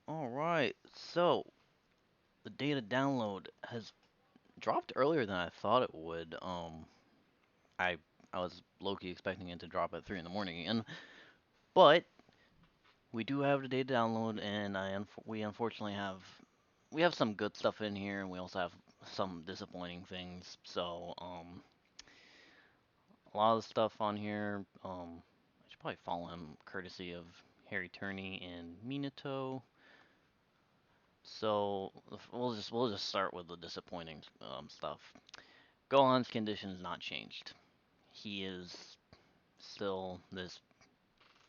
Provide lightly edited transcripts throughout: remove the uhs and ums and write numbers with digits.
Alright, so the data download has dropped earlier than I thought it would. I I was low-key expecting it to drop at 3 in the morning again, but we do have the data download, and we unfortunately have some good stuff in here, and we also have some disappointing things. So, a lot of the stuff on here, I should probably follow him courtesy of Harry Turney and Minato. So we'll just start with the disappointing stuff. Gohan's condition has not changed. He is still this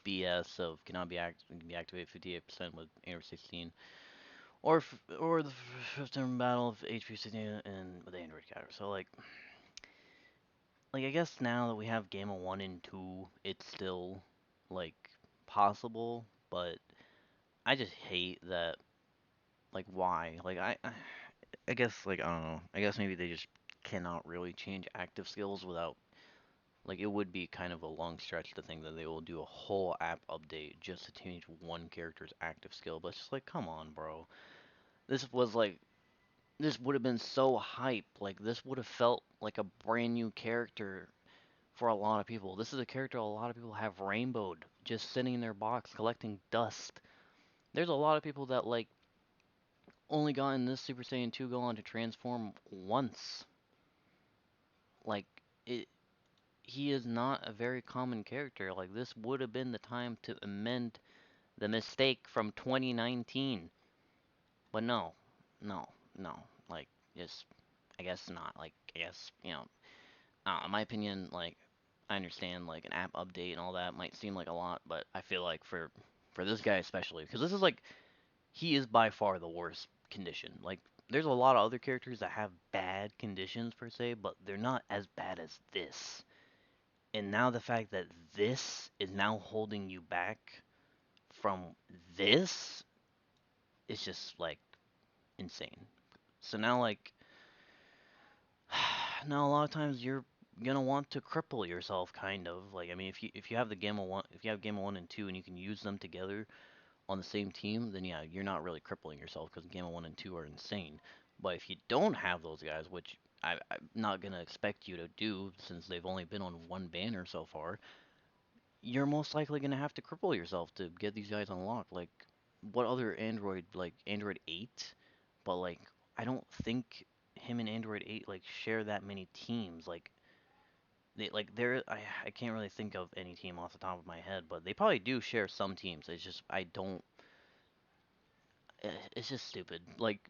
BS of cannot be activated 58% with Android 16, or the fifth term battle of HP 16 and with Android counter. So like I guess now that we have Gamma 1 and 2, it's still like possible, but I just hate that. Like why? I guess like I don't know. I guess maybe they just cannot really change active skills without like it would be kind of a long stretch to think that they will do a whole app update just to change one character's active skill. But it's just like, come on, bro. This was like this would have been so hype. Like this would have felt like a brand new character for a lot of people. This is a character a lot of people have rainbowed just sitting in their box collecting dust. There's a lot of people that like only gotten this Super Saiyan 2 Gohan to transform once. Like it he is not a very common character. Like this would have been the time to amend the mistake from 2019. But no, no, no. Like just I guess not. Like I guess, in my opinion, like I understand like an app update and all that might seem like a lot, but I feel like for this guy especially because this is like he is by far the worst condition. Like there's a lot of other characters that have bad conditions per se, but they're not as bad as this. And now the fact that this is now holding you back from this is just like insane. So now like now a lot of times you're gonna want to cripple yourself kind of. Like I mean if you have the Gamma 1 if you have Gamma 1 and 2 and you can use them together on the same team, then yeah, you're not really crippling yourself because Gamma 1 and 2 are insane. But if you don't have those guys, which I'm not gonna expect you to do since they've only been on one banner so far, you're most likely gonna have to cripple yourself to get these guys unlocked. Like, what other Android, like Android 8? But like, I don't think him and Android 8 like share that many teams. Like, I can't really think of any team off the top of my head, but they probably do share some teams. It's just I don't. It's just stupid. Like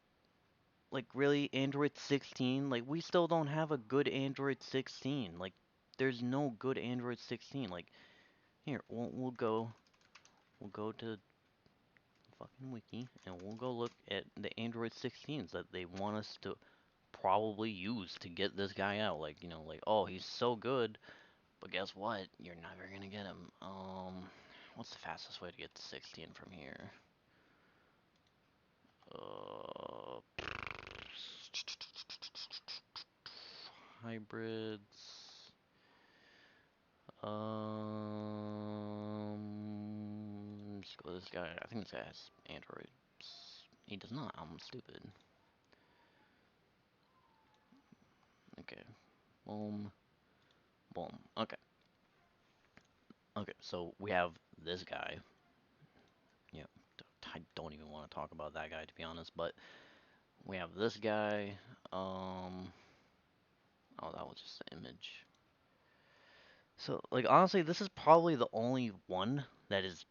really, Android 16? Like, we still don't have a good Android 16. Like, there's no good Android 16. Like, here, we'll go to fucking wiki and we'll go look at the Android 16s that they want us to probably use to get this guy out. Like, like, oh, he's so good, but guess what? You're never gonna get him. What's the fastest way to get to 16 from here? Uh, hybrids. Let's go with this guy. I think this guy has Androids. He does not. I'm stupid. Okay. Boom. Boom. Okay. Okay. So we have this guy. Yeah. I don't even want to talk about that guy to be honest. But we have this guy. Um. Oh, that was just the image. So like honestly, this is probably the only one that is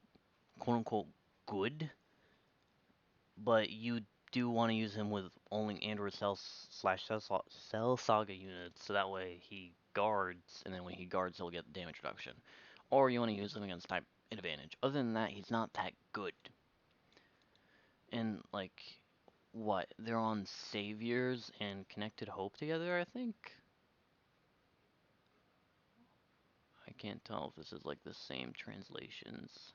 quote unquote good. But you do want to use him with only Android Cell Saga units, so that way he guards, and then when he guards, he'll get damage reduction. Or you want to use him against type advantage. Other than that, he's not that good. And like, what? They're on Saviors and Connected Hope together, I think. I can't tell if this is like the same translations.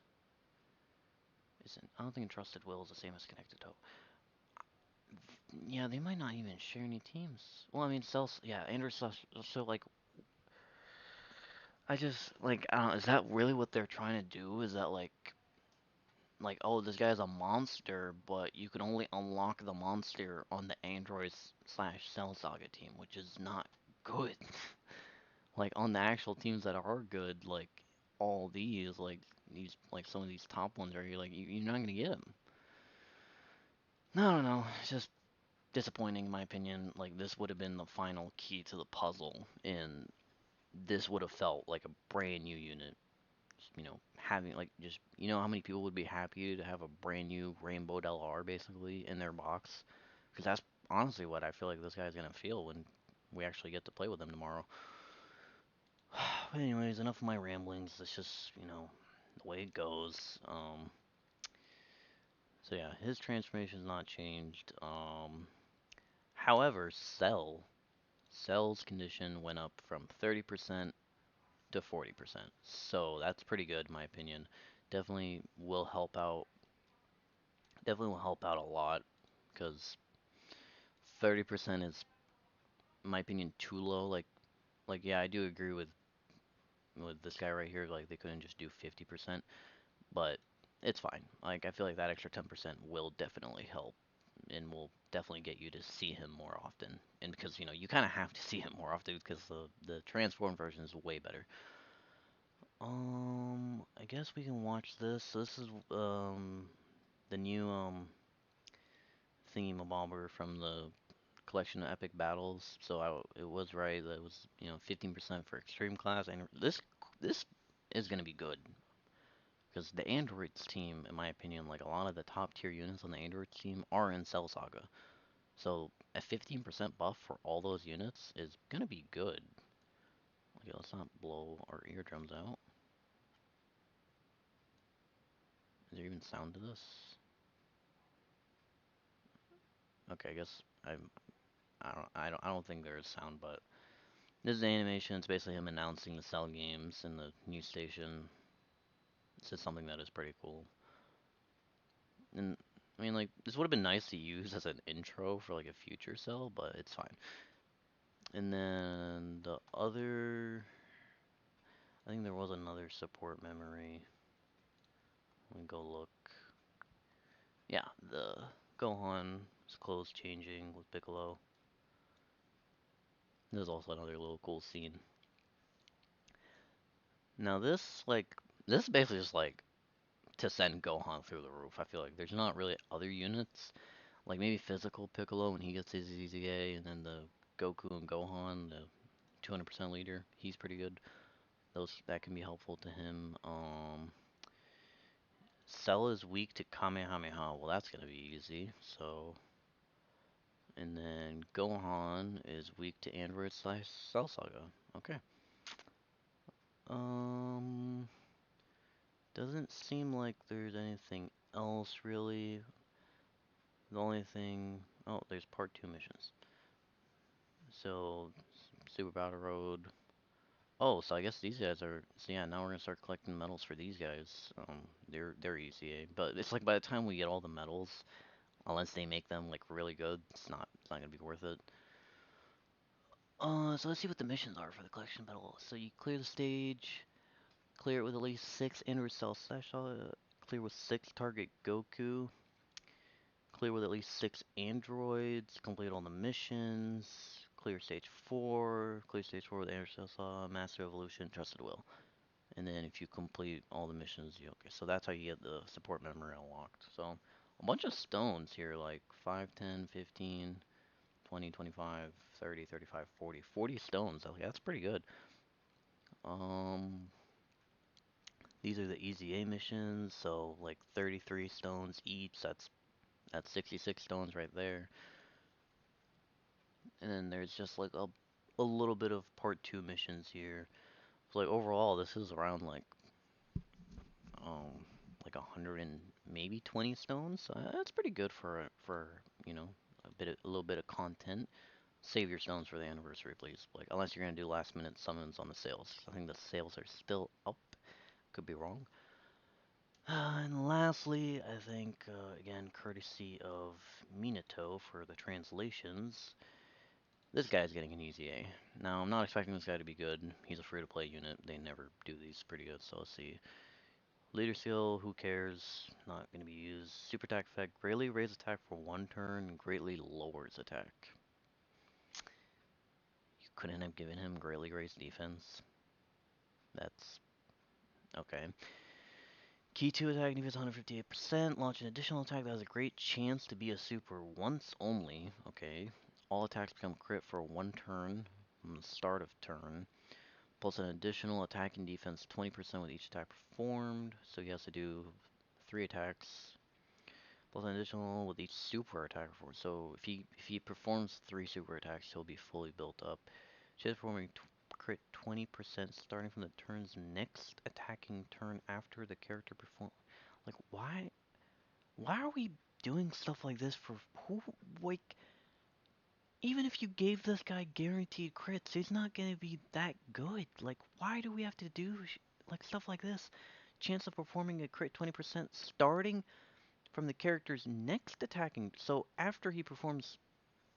Isn't? I don't think Trusted Will is the same as Connected Hope. Yeah, they might not even share any teams. Well, I mean, yeah, Andrew so like, I just, like, I don't know, is that really what they're trying to do? Is that, like, like, oh, this guy's a monster, but you can only unlock the monster on the Androids slash Cell Saga team, which is not good. Like on the actual teams that are good, like all these, like some of these top ones are, you're not gonna get them. I don't know. It's just disappointing in my opinion. Like this would have been the final key to the puzzle, and this would have felt like a brand new unit. Having like just how many people would be happy to have a brand new Rainbow LR basically in their box, because that's honestly what I feel like this guy's gonna feel when we actually get to play with him tomorrow. But anyways, enough of my ramblings. It's just the way it goes. So yeah, his transformation's not changed. However, Cell's condition went up from 30% to 40%. So that's pretty good in my opinion. Definitely will help out. Definitely will help out a lot because 30% is, in my opinion, too low. Like yeah, I do agree with this guy right here. Like they couldn't just do 50%, but it's fine. Like I feel like that extra 10% will definitely help and will definitely get you to see him more often. And because you kind of have to see him more often because the transform version is way better. I guess we can watch this. So this is the new thingy from the collection of epic battles. So it was right that it was 15% for extreme class, and this is gonna be good because the androids team, in my opinion, like a lot of the top tier units on the androids team are in Cell Saga. So a 15% buff for all those units is gonna be good. Okay, let's not blow our eardrums out. Is there even sound to this? Okay, I guess I don't think there is sound, but this is the animation. It's basically him announcing the Cell games in the new station. It's just something that is pretty cool. And I mean, like this would have been nice to use as an intro for like a future Cell, but it's fine. And then the other, I think there was another support memory. Let me go look. Yeah, the Gohan's clothes changing with Piccolo. There's also another little cool scene. Now this is basically just like to send Gohan through the roof. I feel like there's not really other units like maybe physical Piccolo when he gets his EZA, and then the Goku and Gohan, the 200% leader. He's pretty good. Those that can be helpful to him. Cell is weak to Kamehameha. Well, that's gonna be easy. So and then Gohan is weak to Android slash Cell Saga. Okay. Um, doesn't seem like there's anything else really. The only thing, oh, there's part two missions. So Super Battle Road. Oh, so I guess these guys are. So yeah, now we're gonna start collecting medals for these guys. They're easy, but it's like by the time we get all the medals, unless they make them like really good, it's not gonna be worth it. So let's see what the missions are for the collection battle. So you clear the stage, clear it with at least 6 Ender Cell Slash, clear with 6 target Goku, clear with at least 6 androids, complete all the missions, clear stage 4, clear stage 4 with Ender Cell Saw, Master Evolution, Trusted Will. And then if you complete all the missions, okay, so that's how you get the support memory unlocked. So a bunch of stones here, like 5, 10, 15, 20, 25, 30, 35, 40. 40 stones. Okay, that's pretty good. Um, these are the easy A missions, so like 33 stones each. That's 66 stones right there. And then there's just like a little bit of part 2 missions here. So like overall, this is around um like 100 and maybe 20 stones. So that's pretty good for a little bit of content. Save your stones for the anniversary, please. Like unless you're gonna do last minute summons on the sales. I think the sales are still up. Could be wrong. And lastly, I think again courtesy of Minato for the translations. This guy's getting an easy A. Now I'm not expecting this guy to be good. He's a free to play unit. They never do these pretty good. So let's see. Leader skill, who cares? Not going to be used. Super attack effect, greatly raise attack for one turn, greatly lowers attack. You couldn't have given him greatly raised defense. That's okay. Key 2 attack defense 158%. Launch an additional attack that has a great chance to be a super once only. Okay. All attacks become crit for one turn from the start of turn. Plus an additional attack and defense 20% with each attack performed. So he has to do 3 attacks. Plus an additional with each super attack performed. So if he performs 3 super attacks, he'll be fully built up. Chance performing crit 20% starting from the turn's next attacking turn after the character perform. Like why are we doing stuff like this for who? Like even if you gave this guy guaranteed crits, he's not gonna be that good. Like why do we have to do like stuff like this? Chance of performing a crit 20% starting from the character's next attacking. So after he performs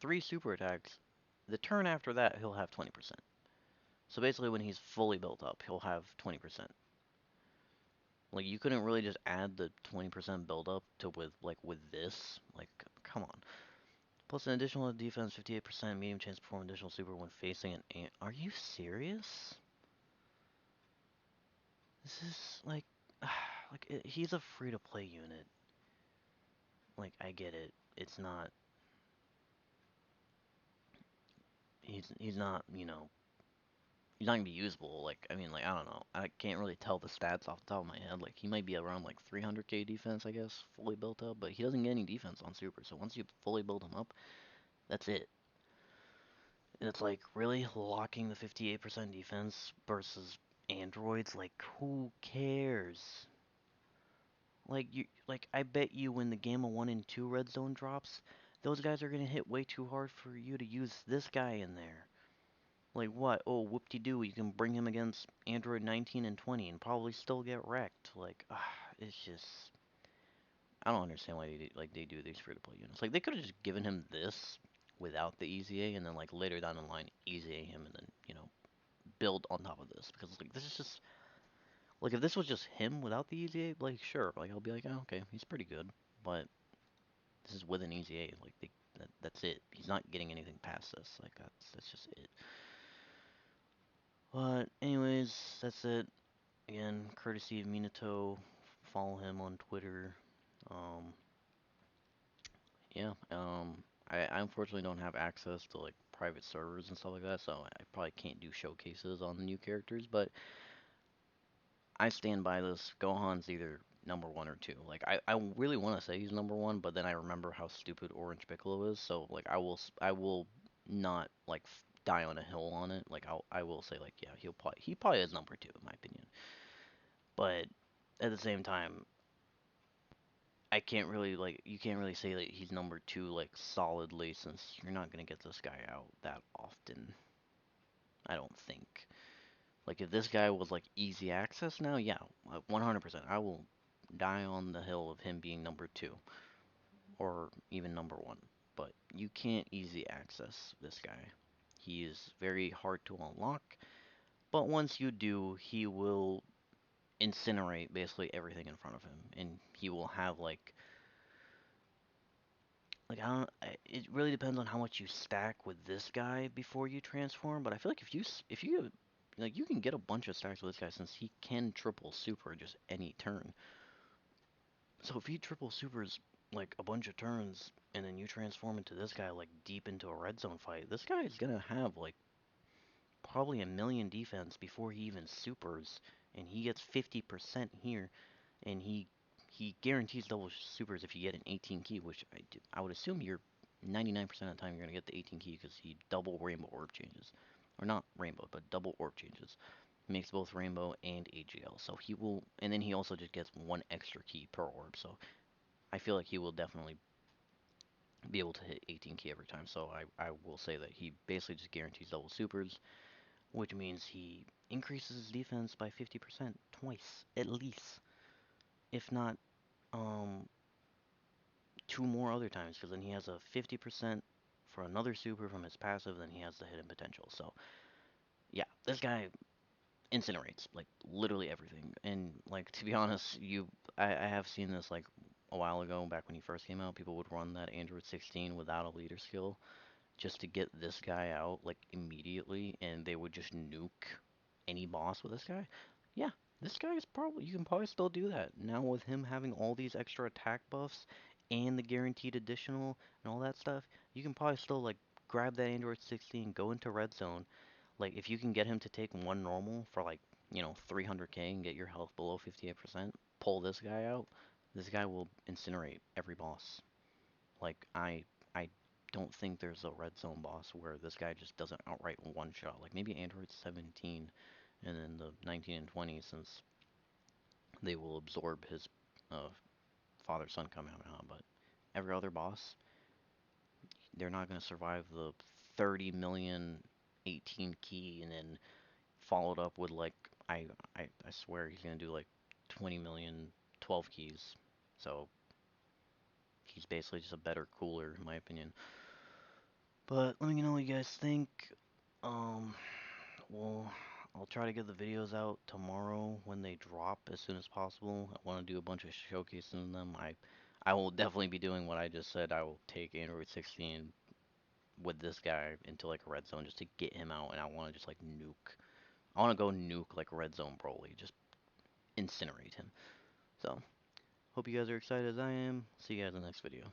3 super attacks, the turn after that he'll have 20%. So basically, when he's fully built up, he'll have 20%. Like you couldn't really just add the 20% build up to with this. Like come on. Plus an additional defense, 58% medium chance to perform additional super when facing an ant. Are you serious? This is like he's a free to play unit. Like I get it. It's not he's not, he's not gonna be usable. Like, I mean, like, I don't know. I can't really tell the stats off the top of my head. Like, he might be around like 300k defense, I guess, fully built up, but he doesn't get any defense on super. So once you fully build him up, that's it. And it's like, really locking the 58% defense versus androids? Like, who cares? I bet you when the Gamma 1 and 2 red zone drops, those guys are gonna hit way too hard for you to use this guy in there. Like what? Oh, whoop-de-doo, you can bring him against Android 19 and 20 and probably still get wrecked. Like, it's just I don't understand why they do these free-to-play units. Like they could have just given him this without the EZA and then like later down the line EZA him and then, build on top of this because like this is just like if this was just him without the EZA, like sure, like I'll be like, oh, okay, he's pretty good, but this is with an EZA, like that's it. He's not getting anything past this. Like that's just it. But anyways, that's it. Again, courtesy of Minato, follow him on Twitter. Um, yeah, I unfortunately don't have access to like private servers and stuff like that, so I probably can't do showcases on the new characters, but I stand by this. Gohan's either number one or two. Like I really want to say he's number one, but then I remember how stupid Orange Piccolo is, so like I will not like die on a hill on it. Like I will say like yeah, he probably is number two in my opinion. But at the same time, I can't really like you can't really say that he's number two like solidly since you're not gonna get this guy out that often. I don't think. Like if this guy was like easy access now, yeah, 100%. I will die on the hill of him being number two or even number one. But you can't easy access this guy. He is very hard to unlock. But once you do, he will incinerate basically everything in front of him, and he will have like I don't. It really depends on how much you stack with this guy before you transform. But I feel like if you like you can get a bunch of stacks with this guy since he can triple super just any turn. So if he triple supers like a bunch of turns and then you transform into this guy like deep into a red zone fight, this guy is gonna have like probably a million defense before he even supers, and he gets 50% here, and he guarantees double supers if you get an 18 key, which I would assume you're 99% of the time you're gonna get the 18 key because he double rainbow orb changes, or not rainbow, but double orb changes. He makes both rainbow and AGL, so he will, and then he also just gets one extra key per orb. So I feel like he will definitely be able to hit 18 key every time. So I will say that he basically just guarantees double supers, which means he increases his defense by 50% twice at least, if not um two more other times, because then he has a 50% for another super from his passive, then he has the hidden potential. So yeah, this guy incinerates like literally everything. And like to be honest, I have seen this like a while ago back when he first came out. People would run that Android 16 without a leader skill just to get this guy out like immediately, and they would just nuke any boss with this guy. Yeah, this guy is probably you can probably still do that now with him having all these extra attack buffs and the guaranteed additional and all that stuff. You can probably still like grab that Android 16, go into red zone. Like if you can get him to take one normal for like 300k and get your health below 58%, pull this guy out. This guy will incinerate every boss. Like I don't think there's a red zone boss where this guy just doesn't outright one shot. Like maybe Android 17 and then the 19 and 20 since they will absorb his uh, father son Kamehameha, but every other boss, they're not going to survive the 30 million 18 key and then followed up with like I swear he's going to do like 20 million 12 keys. So he's basically just a better cooler in my opinion. But let me know what you guys think. Um, well, I'll try to get the videos out tomorrow when they drop as soon as possible. I want to do a bunch of showcasing them. I will definitely be doing what I just said. I will take Android 16 with this guy into like a red zone just to get him out, and I want to just like nuke. I want to go nuke like red zone Broly, just incinerate him. So, hope you guys are excited as I am. See you guys in the next video.